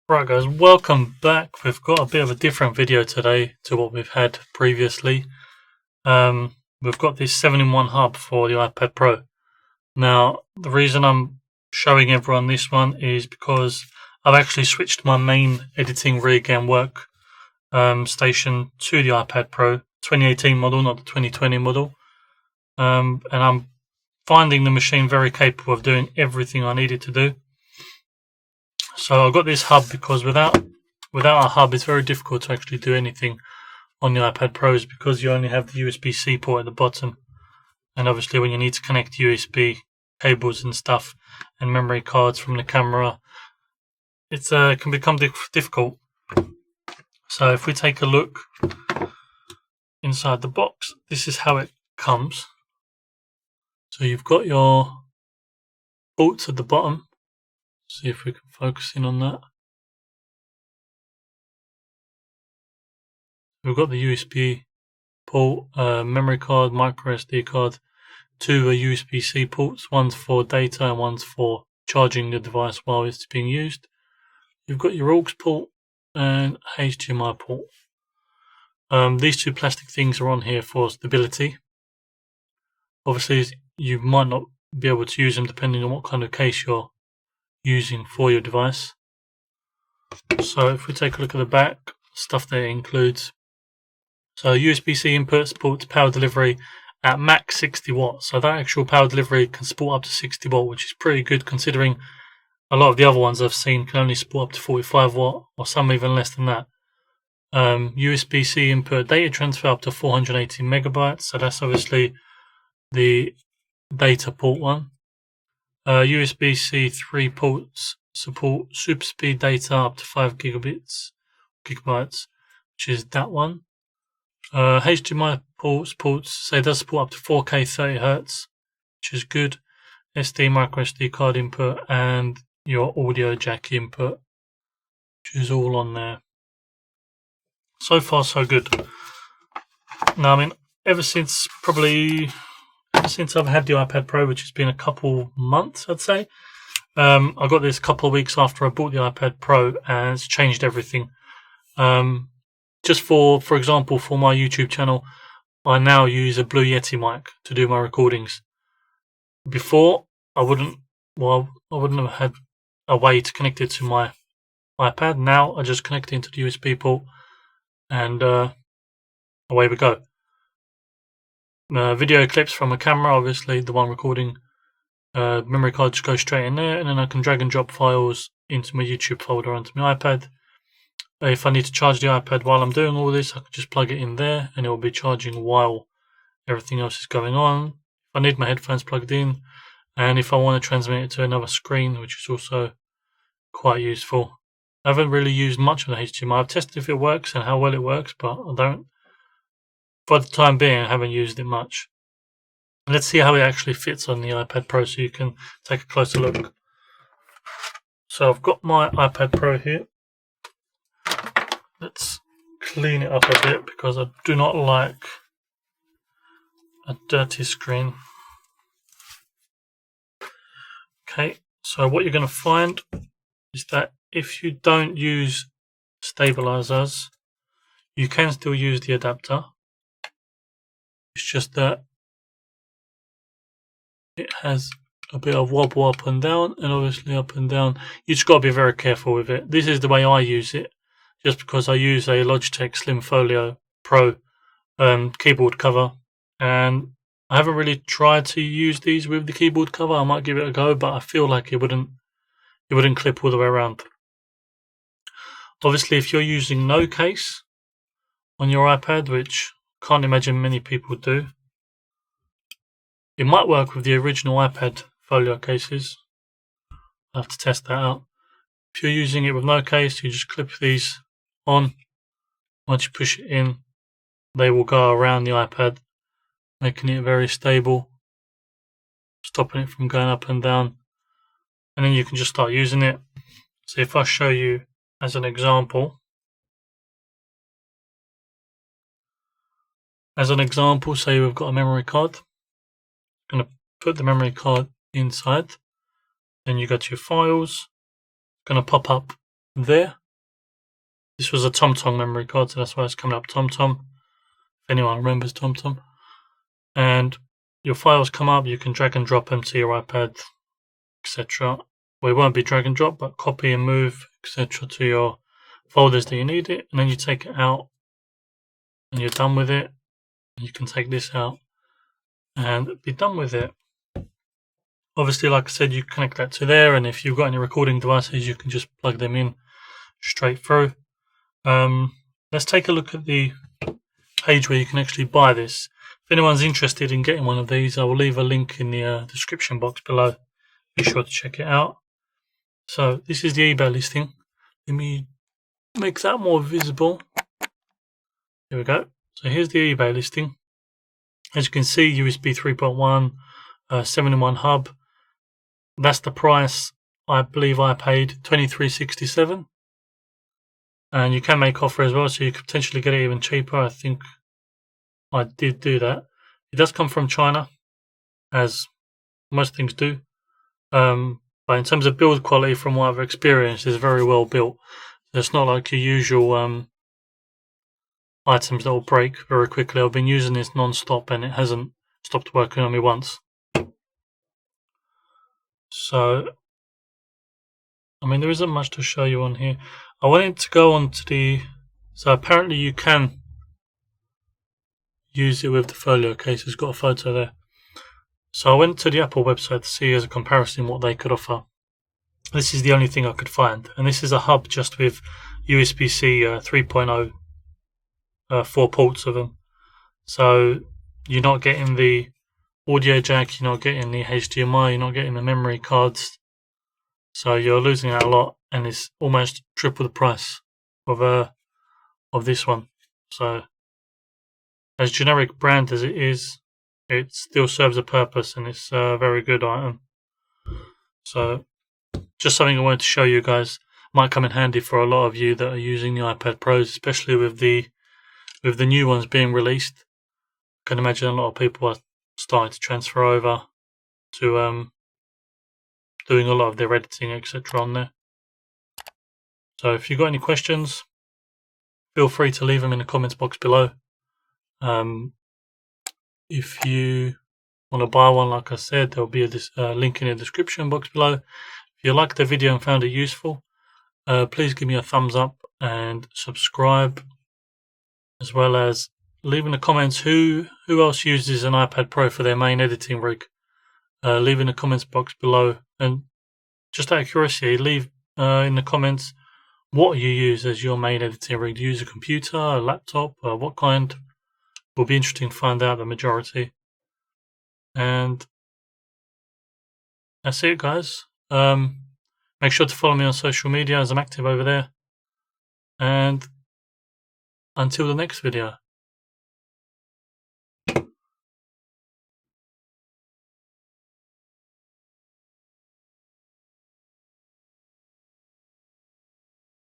Right guys, welcome back. We've got a bit of a different video today to what we've had previously. We've got this 7-in-1 hub for the iPad Pro. Now, the reason I'm showing everyone this one is because I've actually switched my main editing rig and work station to the iPad Pro 2018 model, not the 2020 model. And I'm finding the machine very capable of doing everything I need it to do. So I got this hub because without a hub, it's very difficult to actually do anything on the iPad Pros because you only have the USB-C port at the bottom. And obviously when you need to connect USB cables and stuff and memory cards from the camera, it can become difficult. So if we take a look inside the box, this is how it comes. So you've got your ports at the bottom. See if we can focus in on that. We've got the USB port, memory card, micro SD card, two USB-C ports, one's for data and one's for charging the device while it's being used. You've got your aux port and HDMI port. These two plastic things are on here for stability. Obviously, you might not be able to use them depending on what kind of case you're using for your device. So if we take a look at the back, stuff that it includes. So USB-C input supports power delivery at max 60 watts. So that actual power delivery can support up to 60 watt, which is pretty good considering a lot of the other ones I've seen can only support up to 45 watt or some even less than that. USB-C input data transfer up to 480 megabytes. So that's obviously the data port one. USB-C 3 ports support super speed data up to 5 gigabytes, which is that one. HDMI ports say it does support up to 4K 30Hz, which is good. SD micro SD card input and your audio jack input, which is all on there. So far, so good. Now, I mean, ever since I've had the iPad Pro, which has been a couple months, I'd say. I got this a couple of weeks after I bought the iPad Pro, and it's changed everything. Just for example, for my YouTube channel, I now use a Blue Yeti mic to do my recordings. Before, I wouldn't have had a way to connect it to my iPad. Now, I just connect it into the USB port, and away we go. Video clips from a camera, obviously the one recording, memory card just goes straight in there, and then I can drag and drop files into my YouTube folder onto my iPad. If I need to charge the iPad while I'm doing all this, I can just plug it in there and it will be charging while everything else is going on. If I need my headphones plugged in, and if I want to transmit it to another screen, which is also quite useful. I haven't really used much of the HDMI. I've tested if it works and how well it works, but for the time being, I haven't used it much. Let's see how it actually fits on the iPad Pro so you can take a closer look. So I've got my iPad Pro here. Let's clean it up a bit because I do not like a dirty screen. Okay, so what you're going to find is that if you don't use stabilizers, you can still use the adapter. It's just that it has a bit of wobble up and down, and obviously up and down. You just got to be very careful with it. This is the way I use it, just because I use a Logitech Slim Folio Pro keyboard cover, and I haven't really tried to use these with the keyboard cover. I might give it a go, but I feel like it wouldn't clip all the way around. Obviously, if you're using no case on your iPad, which I can't imagine many people do, it might work with the original iPad folio cases. I'll have to test that out. If you're using it with no case, you just clip these on. Once you push it in, they will go around the iPad, making it very stable, stopping it from going up and down. And then you can just start using it. So if I show you as an example, say we've got a memory card. I'm going to put the memory card inside. Then you go to your files. Going to pop up there. This was a TomTom memory card, so that's why it's coming up TomTom. If anyone remembers TomTom. And your files come up, you can drag and drop them to your iPad, etc. Well, it won't be drag and drop, but copy and move, etc. to your folders that you need it, and then you take it out and you're done with it. You can take this out and be done with it. Obviously, like I said, you connect that to there, and if you've got any recording devices, you can just plug them in straight through. Let's take a look at the page where you can actually buy this. If anyone's interested in getting one of these, I will leave a link in the description box below. Be sure to check it out. So this is the eBay listing. Let me make that more visible. Here we go. So here's the eBay listing. As you can see, USB 3.1, 7-in-1 hub. That's the price. I believe I paid $23.67. And you can make offer as well, so you could potentially get it even cheaper. I think I did do that. It does come from China, as most things do. But in terms of build quality, from what I've experienced, it's very well built. It's not like your usual items that will break very quickly. I've been using this non-stop and it hasn't stopped working on me once. So, I mean, there isn't much to show you on here. I wanted to go on to the... So apparently you can use it with the folio case. It's got a photo there. So I went to the Apple website to see as a comparison what they could offer. This is the only thing I could find. And this is a hub just with USB-C 3.0, 4 ports of them. So you're not getting the audio jack, you're not getting the HDMI, you're not getting the memory cards. So you're losing out a lot, and it's almost triple the price of this one. So as generic brand as it is, it still serves a purpose, and it's a very good item. So just something I wanted to show you guys. Might come in handy for a lot of you that are using the iPad Pros, especially with the new ones being released. I can imagine a lot of people are starting to transfer over to doing a lot of their editing, etc. on there. So if you've got any questions, feel free to leave them in the comments box below. If you want to buy one, like I said, there'll be a link in the description box below. If you liked the video and found it useful, please give me a thumbs up and subscribe, as well as leave in the comments who else uses an iPad Pro for their main editing rig. Leave in the comments box below, and just out of curiosity, leave in the comments what you use as your main editing rig. Do you use a computer, a laptop, what kind? Will be interesting to find out the majority. And that's it, guys. Make sure to follow me on social media as I'm active over there. And until the next video.